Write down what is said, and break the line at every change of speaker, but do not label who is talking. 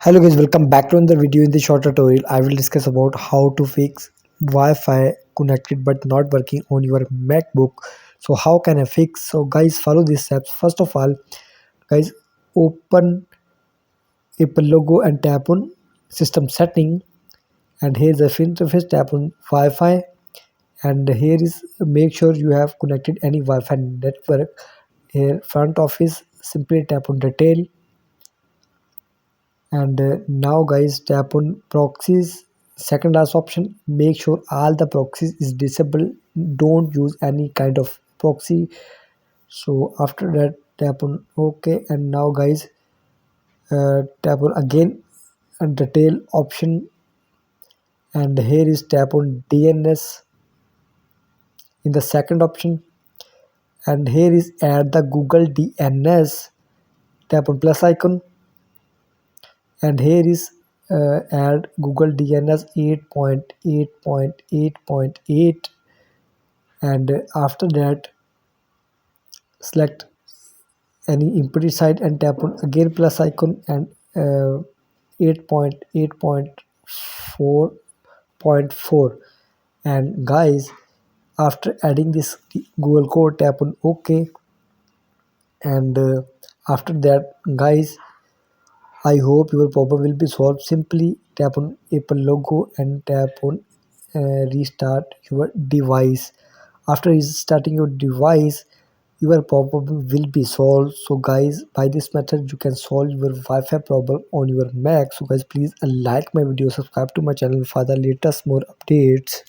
Hello guys, welcome back to another video. In this short tutorial, I will discuss about how to fix Wi-Fi connected but not working on your MacBook. So how can I fix? So guys, follow these steps. First of all, guys, open Apple logo and tap on System Setting, and here is the interface. Tap on Wi-Fi, and here is make sure you have connected any Wi-Fi network. Here front office, simply tap on Detail. And now guys, tap on proxies, second last option. Make sure all the proxies is disabled, don't use any kind of proxy. So after that, tap on OK. And now guys, tap on again and detail option, and here is tap on DNS in the second option, and here is add the Google DNS. Tap on plus icon, and here is add Google DNS 8.8.8.8, and after that select any empty site and tap on again plus icon, and 8.8.4.4. and guys, after adding this Google code, tap on OK. And after that guys, I hope your problem will be solved. Simply tap on Apple logo and tap on restart your device. After restarting your device, your problem will be solved. So guys, by this method you can solve your Wi-Fi problem on your Mac. So guys, please like my video, subscribe to my channel for the latest more updates.